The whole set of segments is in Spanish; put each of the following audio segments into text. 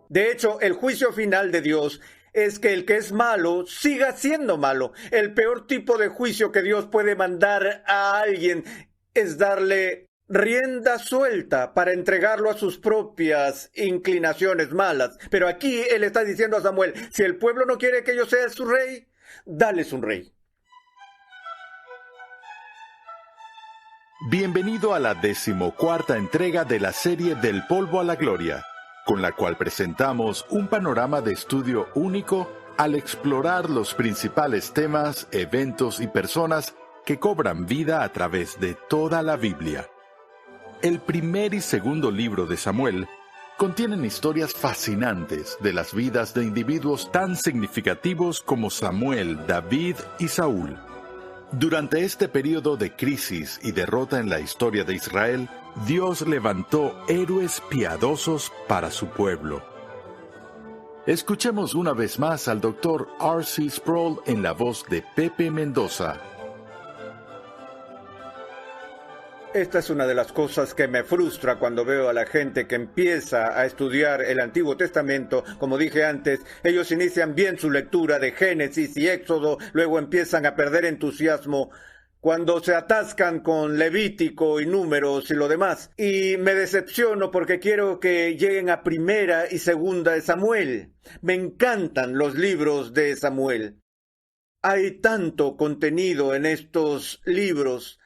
De hecho, el juicio final de Dios es que el que es malo siga siendo malo. El peor tipo de juicio que Dios puede mandar a alguien es darle rienda suelta para entregarlo a sus propias inclinaciones malas. Pero aquí él está diciendo a Samuel, si el pueblo no quiere que yo sea su rey, dales un rey. Bienvenido a la 14ª entrega de la serie Del polvo a la gloria, con la cual presentamos un panorama de estudio único al explorar los principales temas, eventos y personas que cobran vida a través de toda la Biblia. El primer y segundo libro de Samuel contienen historias fascinantes de las vidas de individuos tan significativos como Samuel, David y Saúl. Durante este periodo de crisis y derrota en la historia de Israel, Dios levantó héroes piadosos para su pueblo. Escuchemos una vez más al Dr. R.C. Sproul en la voz de Pepe Mendoza. Esta es una de las cosas que me frustra cuando veo a la gente que empieza a estudiar el Antiguo Testamento. Como dije antes, ellos inician bien su lectura de Génesis y Éxodo, luego empiezan a perder entusiasmo cuando se atascan con Levítico y Números y lo demás. Y me decepciono porque quiero que lleguen a Primera y Segunda de Samuel. Me encantan los libros de Samuel. Hay tanto contenido en estos libros,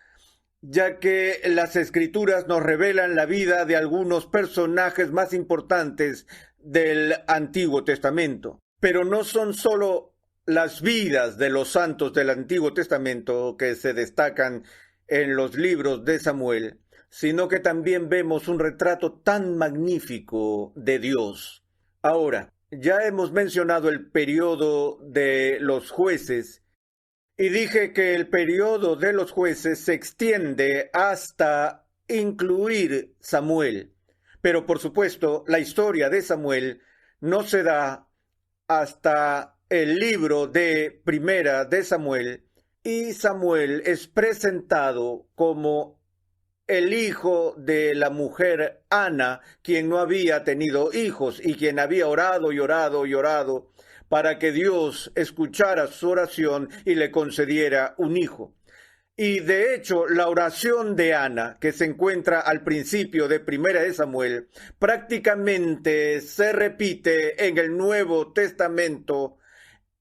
ya que las Escrituras nos revelan la vida de algunos personajes más importantes del Antiguo Testamento. Pero no son solo las vidas de los santos del Antiguo Testamento que se destacan en los libros de Samuel, sino que también vemos un retrato tan magnífico de Dios. Ahora, ya hemos mencionado el periodo de los jueces, y dije que el periodo de los jueces se extiende hasta incluir Samuel. Pero por supuesto, la historia de Samuel no se da hasta el libro de Primera de Samuel, y Samuel es presentado como el hijo de la mujer Ana, quien no había tenido hijos y quien había orado y orado y orado para que Dios escuchara su oración y le concediera un hijo. Y de hecho, la oración de Ana, que se encuentra al principio de Primera de Samuel, prácticamente se repite en el Nuevo Testamento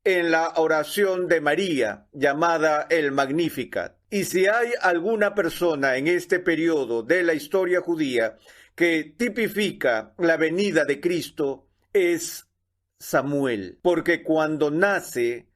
en la oración de María, llamada el Magnificat. Y si hay alguna persona en este periodo de la historia judía que tipifica la venida de Cristo, es Samuel, porque cuando nace,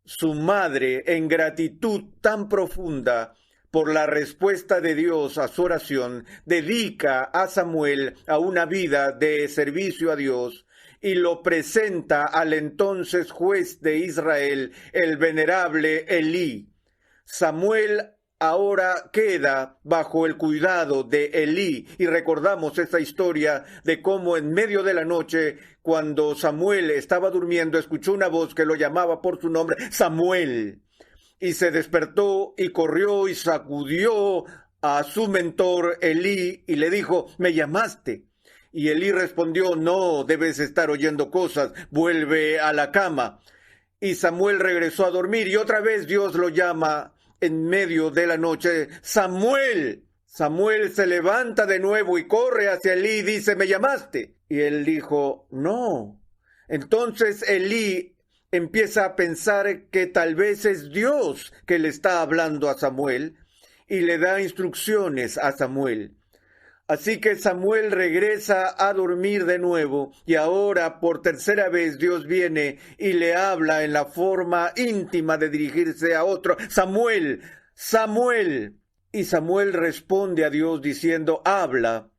su madre, en gratitud tan profunda por la respuesta de Dios a su oración, dedica a Samuel a una vida de servicio a Dios y lo presenta al entonces juez de Israel, el venerable Elí. Samuel ahora queda bajo el cuidado de Elí, y recordamos esa historia de cómo en medio de la noche, cuando Samuel estaba durmiendo, escuchó una voz que lo llamaba por su nombre, Samuel, y se despertó y corrió y sacudió a su mentor Elí y le dijo, ¿me llamaste? Y Elí respondió, no, debes estar oyendo cosas, vuelve a la cama. Y Samuel regresó a dormir y otra vez Dios lo llama en medio de la noche, Samuel. Samuel se levanta de nuevo y corre hacia Elí y dice, ¿me llamaste? Y él dijo, no. Entonces Elí empieza a pensar que tal vez es Dios que le está hablando a Samuel y le da instrucciones a Samuel. Así que Samuel regresa a dormir de nuevo y ahora por tercera vez Dios viene y le habla en la forma íntima de dirigirse a otro. Samuel, Samuel. Y Samuel responde a Dios diciendo, habla,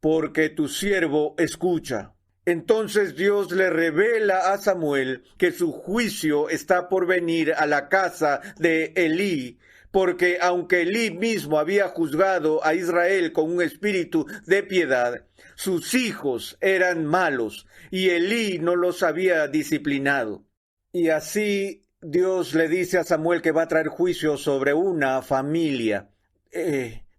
porque tu siervo escucha. Entonces Dios le revela a Samuel que su juicio está por venir a la casa de Elí, porque aunque Elí mismo había juzgado a Israel con un espíritu de piedad, sus hijos eran malos y Elí no los había disciplinado. Y así Dios le dice a Samuel que va a traer juicio sobre una familia.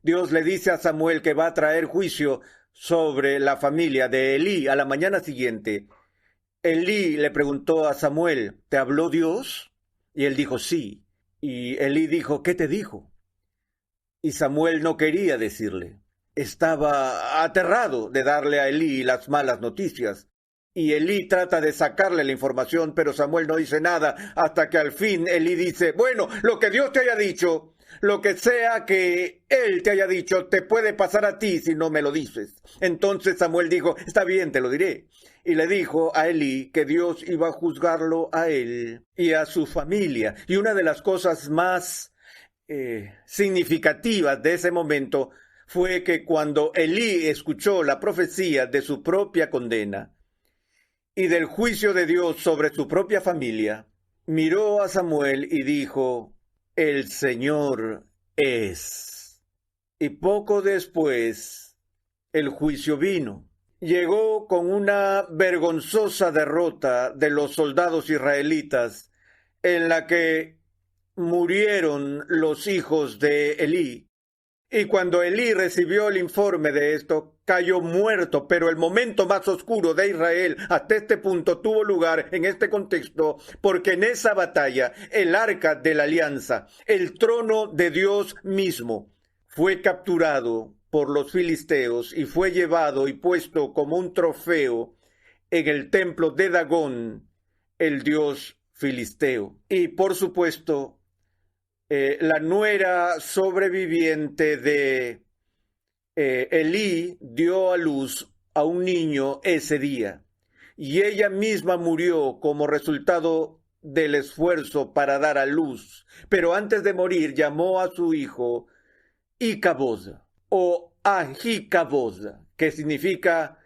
Dios le dice a Samuel que va a traer juicio sobre la familia de Elí. A la mañana siguiente, Elí le preguntó a Samuel, ¿te habló Dios? Y él dijo, sí. Y Elí dijo, ¿qué te dijo? Y Samuel no quería decirle. Estaba aterrado de darle a Elí las malas noticias. Y Elí trata de sacarle la información, pero Samuel no dice nada, hasta que al fin Elí dice, bueno, lo que Dios te haya dicho, lo que sea que Él te haya dicho, te puede pasar a ti si no me lo dices. Entonces Samuel dijo, está bien, te lo diré. Y le dijo a Elí que Dios iba a juzgarlo a él y a su familia. Y una de las cosas más significativas de ese momento fue que cuando Elí escuchó la profecía de su propia condena y del juicio de Dios sobre su propia familia, miró a Samuel y dijo, el Señor es. Y poco después, el juicio vino. Llegó con una vergonzosa derrota de los soldados israelitas, en la que murieron los hijos de Elí. Y cuando Elí recibió el informe de esto, cayó muerto, pero el momento más oscuro de Israel hasta este punto tuvo lugar en este contexto, porque en esa batalla el arca de la alianza, el trono de Dios mismo, fue capturado por los filisteos y fue llevado y puesto como un trofeo en el templo de Dagón, el dios filisteo. Y por supuesto, la nuera sobreviviente de Elí dio a luz a un niño ese día, y ella misma murió como resultado del esfuerzo para dar a luz, pero antes de morir llamó a su hijo Icabod o Ahicabod, que significa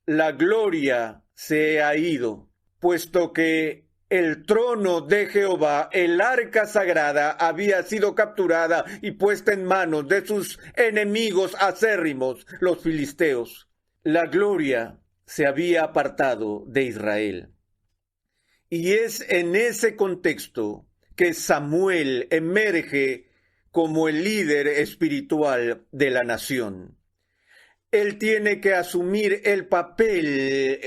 la gloria se ha ido, puesto que el trono de Jehová, el arca sagrada, había sido capturada y puesta en manos de sus enemigos acérrimos, los filisteos. La gloria se había apartado de Israel. Y es en ese contexto que Samuel emerge como el líder espiritual de la nación. Él tiene que asumir el papel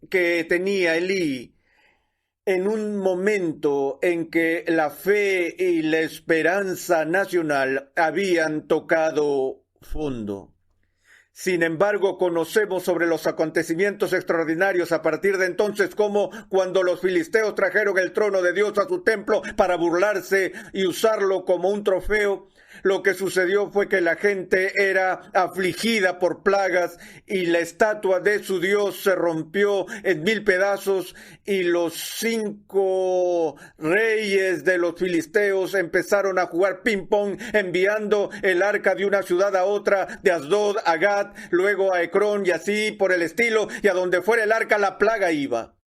que tenía Elí en un momento en que la fe y la esperanza nacional habían tocado fondo. Sin embargo, conocemos sobre los acontecimientos extraordinarios a partir de entonces, como cuando los filisteos trajeron el trono de Dios a su templo para burlarse y usarlo como un trofeo. Lo que sucedió fue que la gente era afligida por plagas y la estatua de su Dios se rompió en 1000 pedazos, y los 5 reyes de los filisteos empezaron a jugar ping-pong, enviando el arca de una ciudad a otra, de Asdod a Gat, luego a Ecrón y así por el estilo, y a donde fuera el arca la plaga iba.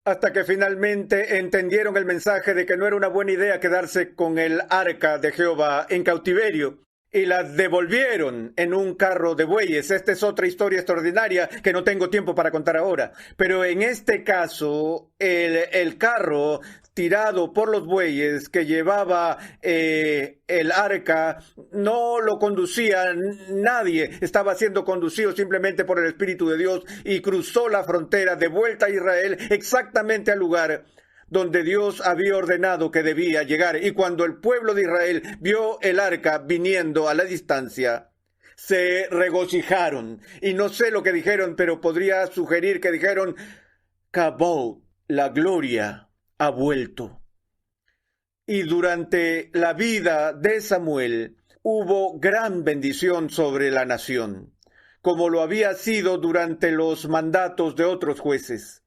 Hasta que finalmente entendieron el mensaje de que no era una buena idea quedarse con el arca de Jehová en cautiverio, y la devolvieron en un carro de bueyes. Esta es otra historia extraordinaria que no tengo tiempo para contar ahora. Pero en este caso, el carro tirado por los bueyes que llevaba el arca no lo conducía nadie, estaba siendo conducido simplemente por el Espíritu de Dios, y cruzó la frontera de vuelta a Israel, exactamente al lugar donde Dios había ordenado que debía llegar. Y cuando el pueblo de Israel vio el arca viniendo a la distancia, se regocijaron. Y no sé lo que dijeron, pero podría sugerir que dijeron, Kabod, la gloria ha vuelto. Y durante la vida de Samuel hubo gran bendición sobre la nación, como lo había sido durante los mandatos de otros jueces.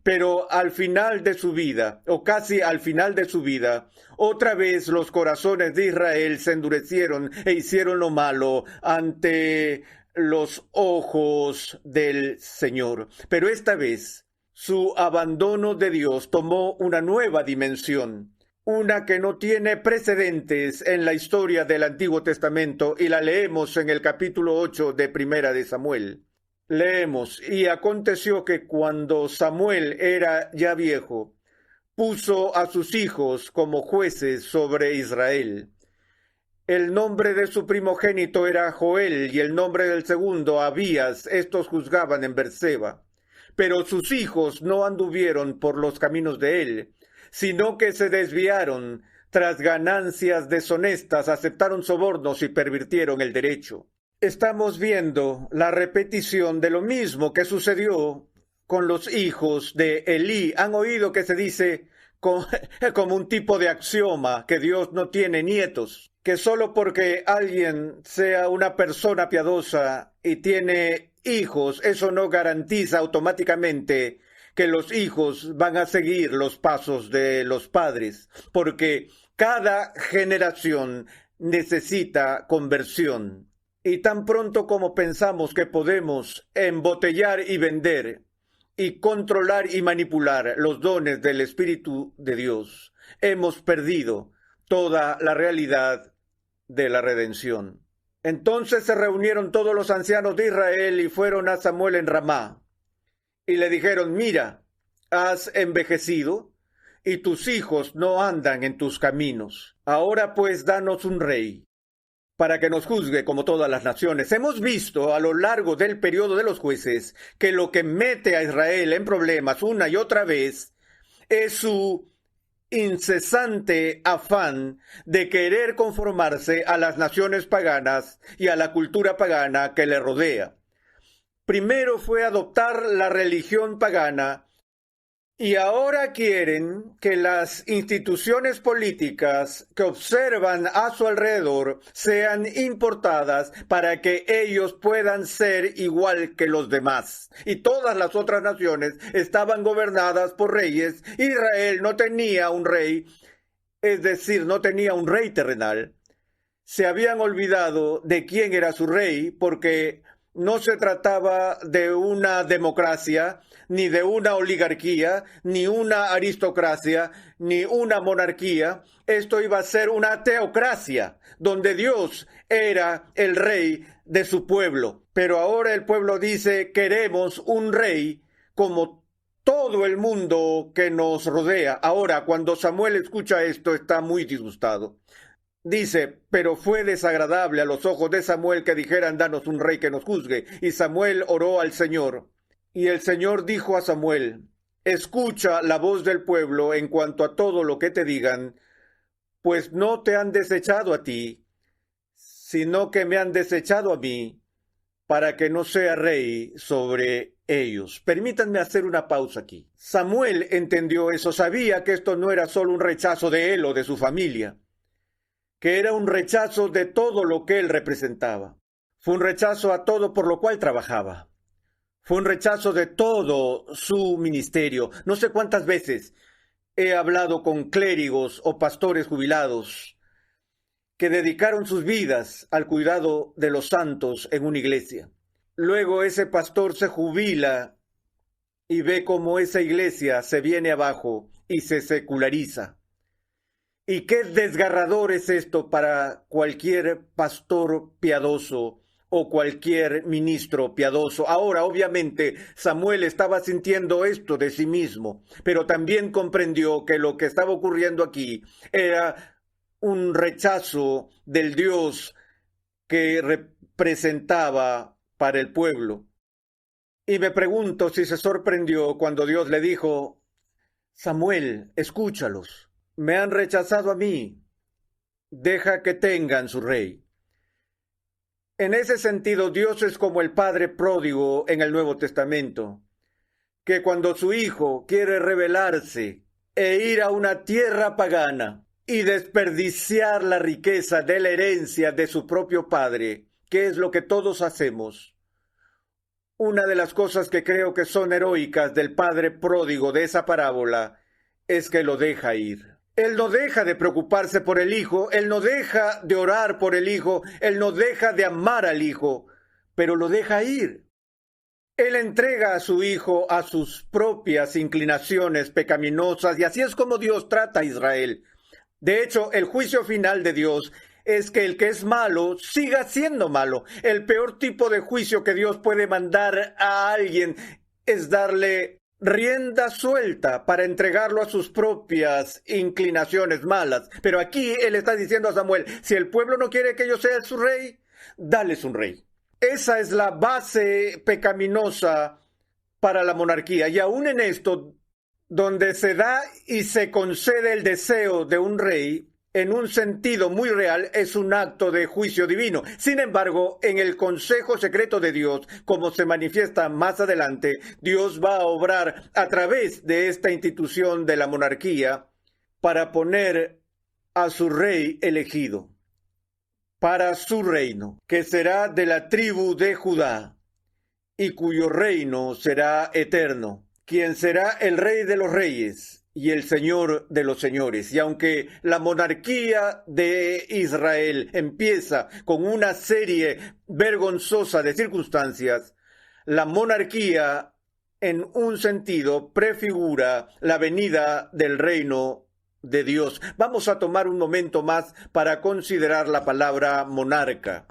Pero al final de su vida, o casi al final de su vida, otra vez los corazones de Israel se endurecieron e hicieron lo malo ante los ojos del Señor. Pero esta vez su abandono de Dios tomó una nueva dimensión. una que no tiene precedentes en la historia del Antiguo Testamento, y la leemos en el capítulo 8 de Primera de Samuel. Leemos: y aconteció que cuando Samuel era ya viejo, puso a sus hijos como jueces sobre Israel. El nombre de su primogénito era Joel, y el nombre del segundo Abías. Estos juzgaban en Berseba. Pero sus hijos no anduvieron por los caminos de él, sino que se desviaron tras ganancias deshonestas, aceptaron sobornos y pervirtieron el derecho. Estamos viendo la repetición de lo mismo que sucedió con los hijos de Elí. Han oído que se dice como un tipo de axioma que Dios no tiene nietos, que solo porque alguien sea una persona piadosa y tiene hijos, eso no garantiza automáticamente que los hijos van a seguir los pasos de los padres, porque cada generación necesita conversión. Y tan pronto como pensamos que podemos embotellar y vender y controlar y manipular los dones del Espíritu de Dios, hemos perdido toda la realidad de la redención. Entonces se reunieron todos los ancianos de Israel y fueron a Samuel en Ramá, y le dijeron: mira, has envejecido, y tus hijos no andan en tus caminos. Ahora pues danos un rey, para que nos juzgue como todas las naciones. Hemos visto a lo largo del periodo de los jueces que lo que mete a Israel en problemas una y otra vez es su incesante afán de querer conformarse a las naciones paganas y a la cultura pagana que le rodea. Primero fue adoptar la religión pagana, y ahora quieren que las instituciones políticas que observan a su alrededor sean importadas para que ellos puedan ser igual que los demás. Y todas las otras naciones estaban gobernadas por reyes. Israel no tenía un rey, es decir, no tenía un rey terrenal. Se habían olvidado de quién era su rey, porque no se trataba de una democracia, ni de una oligarquía, ni una aristocracia, ni una monarquía. Esto iba a ser una teocracia, donde Dios era el rey de su pueblo. Pero ahora el pueblo dice: queremos un rey como todo el mundo que nos rodea. Ahora, cuando Samuel escucha esto, está muy disgustado. Dice: pero fue desagradable a los ojos de Samuel que dijeran: danos un rey que nos juzgue. Y Samuel oró al Señor. Y el Señor dijo a Samuel: escucha la voz del pueblo en cuanto a todo lo que te digan, pues no te han desechado a ti, sino que me han desechado a mí, para que no sea rey sobre ellos. Permítanme hacer una pausa aquí. Samuel entendió eso, sabía que esto no era solo un rechazo de él o de su familia, que era un rechazo de todo lo que él representaba. Fue un rechazo a todo por lo cual trabajaba. Fue un rechazo de todo su ministerio. No sé cuántas veces he hablado con clérigos o pastores jubilados que dedicaron sus vidas al cuidado de los santos en una iglesia. Luego ese pastor se jubila y ve cómo esa iglesia se viene abajo y se seculariza. Y qué desgarrador es esto para cualquier pastor piadoso o cualquier ministro piadoso. Ahora, obviamente, Samuel estaba sintiendo esto de sí mismo, pero también comprendió que lo que estaba ocurriendo aquí era un rechazo del Dios que representaba para el pueblo. Y me pregunto si se sorprendió cuando Dios le dijo: Samuel, escúchalos. Me han rechazado a mí, deja que tengan su rey. En ese sentido, Dios es como el padre pródigo en el Nuevo Testamento, que cuando su hijo quiere rebelarse e ir a una tierra pagana y desperdiciar la riqueza de la herencia de su propio padre, que es lo que todos hacemos. Una de las cosas que creo que son heroicas del padre pródigo de esa parábola es que lo deja ir. Él no deja de preocuparse por el hijo, él no deja de orar por el hijo, él no deja de amar al hijo, pero lo deja ir. Él entrega a su hijo a sus propias inclinaciones pecaminosas, y así es como Dios trata a Israel. De hecho, el juicio final de Dios es que el que es malo siga siendo malo. El peor tipo de juicio que Dios puede mandar a alguien es darle rienda suelta para entregarlo a sus propias inclinaciones malas. Pero aquí él está diciendo a Samuel, si el pueblo no quiere que yo sea su rey, dales un rey. Esa es la base pecaminosa para la monarquía. Y aún en esto, donde se da y se concede el deseo de un rey, en un sentido muy real, es un acto de juicio divino. Sin embargo, en el consejo secreto de Dios, como se manifiesta más adelante, Dios va a obrar a través de esta institución de la monarquía para poner a su rey elegido para su reino, que será de la tribu de Judá, y cuyo reino será eterno, quien será el rey de los reyes y el señor de los señores. Y aunque la monarquía de Israel empieza con una serie vergonzosa de circunstancias, la monarquía en un sentido prefigura la venida del reino de Dios. Vamos a tomar un momento más para considerar la palabra monarca.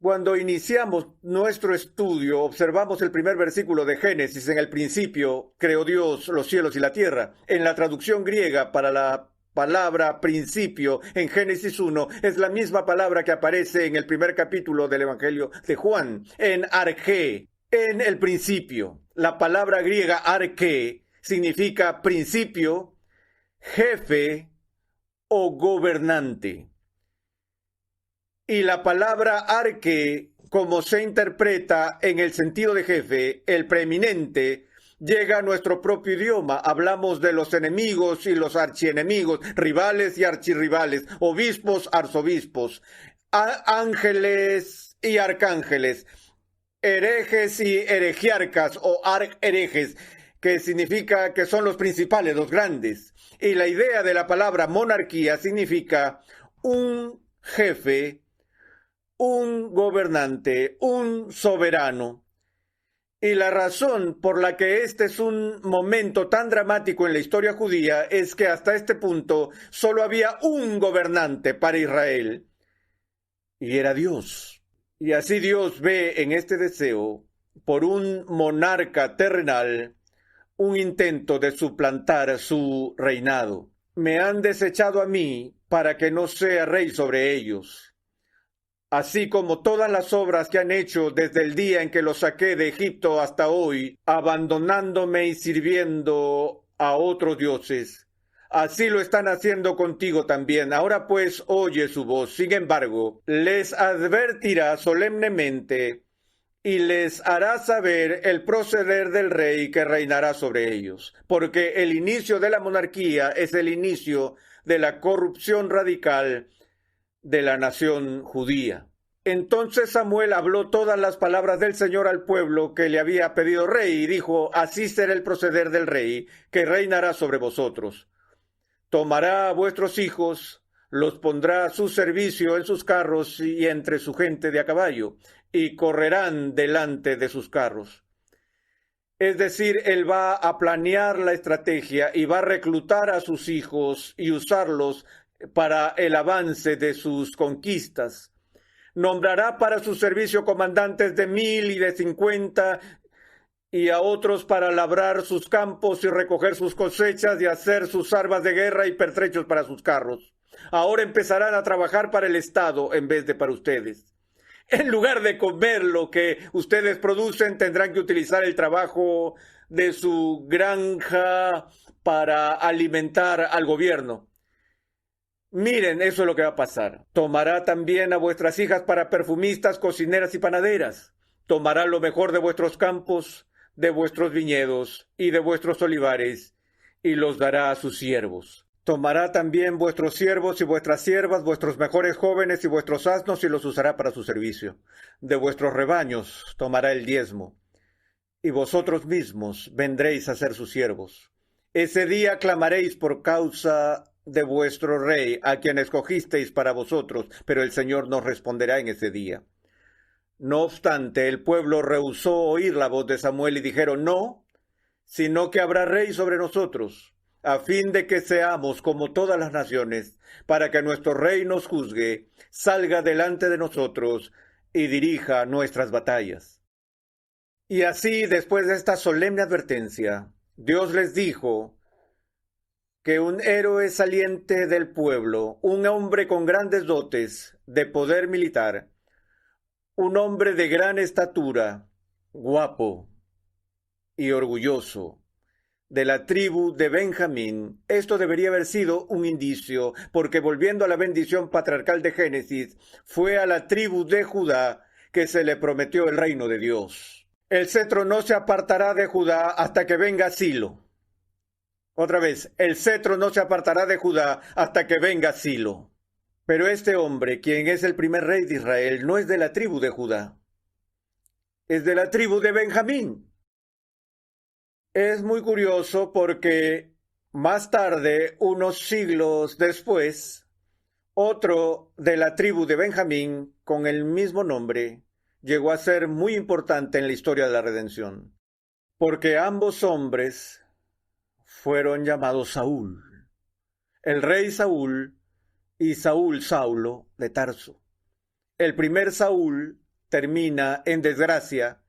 Cuando iniciamos nuestro estudio, observamos el primer versículo de Génesis. En el principio creó Dios los cielos y la tierra. En la traducción griega para la palabra principio en Génesis 1 es la misma palabra que aparece en el primer capítulo del Evangelio de Juan, en arché, en el principio. La palabra griega arché significa principio, jefe o gobernante. Y la palabra arque, como se interpreta en el sentido de jefe, el preeminente, llega a nuestro propio idioma. Hablamos de los enemigos y los archienemigos, rivales y archirrivales, obispos, arzobispos, ángeles y arcángeles, herejes y heregiarcas o archerejes, que significa que son los principales, los grandes. Y la idea de la palabra monarquía significa un jefe, un gobernante, un soberano. Y la razón por la que este es un momento tan dramático en la historia judía es que hasta este punto solo había un gobernante para Israel, y era Dios. Y así Dios ve en este deseo por un monarca terrenal un intento de suplantar su reinado. Me han desechado a mí para que no sea rey sobre ellos, así como todas las obras que han hecho desde el día en que los saqué de Egipto hasta hoy, abandonándome y sirviendo a otros dioses. Así lo están haciendo contigo también. Ahora pues oye su voz. Sin embargo, les advertirá solemnemente y les hará saber el proceder del rey que reinará sobre ellos. Porque el inicio de la monarquía es el inicio de la corrupción radical de la nación judía. Entonces Samuel habló todas las palabras del Señor al pueblo que le había pedido rey y dijo, así será el proceder del rey que reinará sobre vosotros. Tomará a vuestros hijos, los pondrá a su servicio en sus carros y entre su gente de a caballo, y correrán delante de sus carros. Es decir, él va a planear la estrategia y va a reclutar a sus hijos y usarlos para el avance de sus conquistas. Nombrará para su servicio comandantes de 1000 y de 50 y a otros para labrar sus campos y recoger sus cosechas y hacer sus armas de guerra y pertrechos para sus carros. Ahora empezarán a trabajar para el Estado en vez de para ustedes. En lugar de comer lo que ustedes producen, tendrán que utilizar el trabajo de su granja para alimentar al gobierno. Miren, eso es lo que va a pasar. Tomará también a vuestras hijas para perfumistas, cocineras y panaderas. Tomará lo mejor de vuestros campos, de vuestros viñedos y de vuestros olivares, y los dará a sus siervos. Tomará también vuestros siervos y vuestras siervas, vuestros mejores jóvenes y vuestros asnos, y los usará para su servicio. De vuestros rebaños tomará el diezmo, y vosotros mismos vendréis a ser sus siervos. Ese día clamaréis por causa de vuestro rey, a quien escogisteis para vosotros, pero el Señor nos responderá en ese día. No obstante, el pueblo rehusó oír la voz de Samuel y dijeron, no, sino que habrá rey sobre nosotros. a fin de que seamos como todas las naciones, para que nuestro rey nos juzgue, salga delante de nosotros y dirija nuestras batallas. Y así, después de esta solemne advertencia, Dios les dijo que un héroe saliente del pueblo, un hombre con grandes dotes de poder militar, un hombre de gran estatura, guapo y orgulloso, de la tribu de Benjamín. Esto debería haber sido un indicio, porque volviendo a la bendición patriarcal de Génesis, fue a la tribu de Judá que se le prometió el reino de Dios. El cetro no se apartará de Judá hasta que venga Silo. Otra vez, el cetro no se apartará de Judá hasta que venga Silo. Pero este hombre, quien es el primer rey de Israel, no es de la tribu de Judá, es de la tribu de Benjamín. Es muy curioso porque más tarde, unos siglos después, otro de la tribu de Benjamín, con el mismo nombre, llegó a ser muy importante en la historia de la redención, porque ambos hombres fueron llamados Saúl, el rey Saúl y Saúl Saulo de Tarso. El primer Saúl termina en desgracia,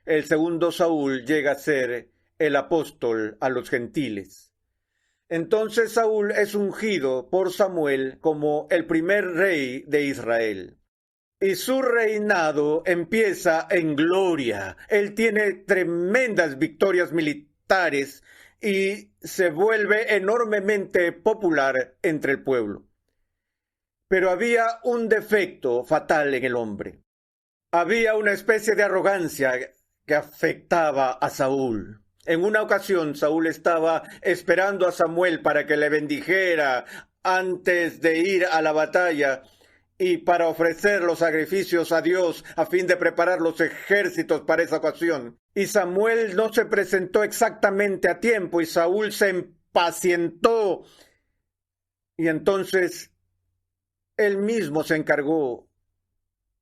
el segundo Saúl llega a ser el apóstol a los gentiles. Entonces Saúl es ungido por Samuel como el primer rey de Israel. Y su reinado empieza en gloria. Él tiene tremendas victorias militares y se vuelve enormemente popular entre el pueblo. Pero había un defecto fatal en el hombre. Había una especie de arrogancia que afectaba a Saúl. En una ocasión, Saúl estaba esperando a Samuel para que le bendijera antes de ir a la batalla y para ofrecer los sacrificios a Dios a fin de preparar los ejércitos para esa ocasión. Y Samuel no se presentó exactamente a tiempo y Saúl se impacientó. Y entonces él mismo se encargó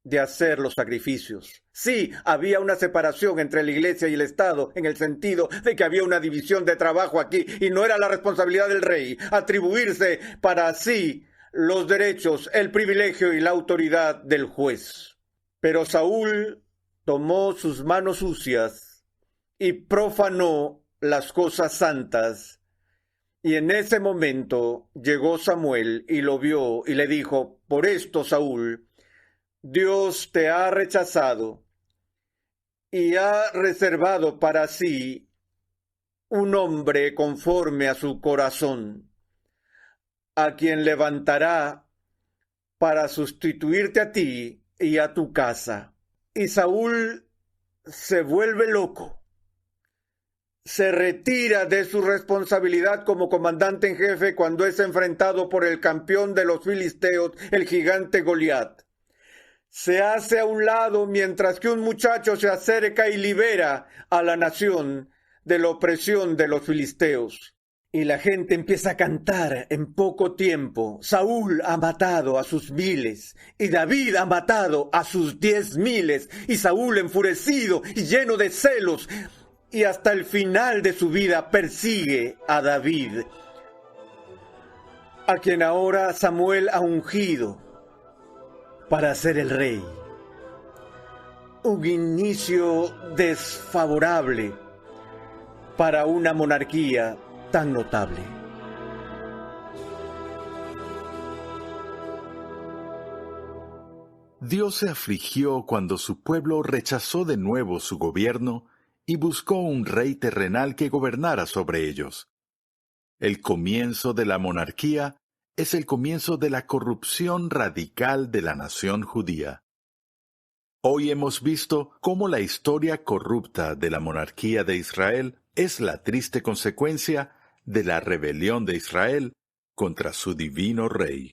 de hacer los sacrificios. Sí, había una separación entre la iglesia y el Estado, en el sentido de que había una división de trabajo aquí, y no era la responsabilidad del rey atribuirse para sí los derechos, el privilegio y la autoridad del juez. Pero Saúl tomó sus manos sucias y profanó las cosas santas. Y en ese momento llegó Samuel y lo vio y le dijo: por esto, Saúl, Dios te ha rechazado y ha reservado para sí un hombre conforme a su corazón, a quien levantará para sustituirte a ti y a tu casa. Y Saúl se vuelve loco. Se retira de su responsabilidad como comandante en jefe cuando es enfrentado por el campeón de los filisteos, el gigante Goliat. Se hace a un lado mientras que un muchacho se acerca y libera a la nación de la opresión de los filisteos. Y la gente empieza a cantar en poco tiempo: Saúl ha matado a sus 1000 y David ha matado a sus 10,000. Y Saúl, enfurecido y lleno de celos, y hasta el final de su vida persigue a David, a quien ahora Samuel ha ungido para ser el rey. Un inicio desfavorable para una monarquía tan notable. Dios se afligió cuando su pueblo rechazó de nuevo su gobierno y buscó un rey terrenal que gobernara sobre ellos. El comienzo de la monarquía es el comienzo de la corrupción radical de la nación judía. Hoy hemos visto cómo la historia corrupta de la monarquía de Israel es la triste consecuencia de la rebelión de Israel contra su divino rey.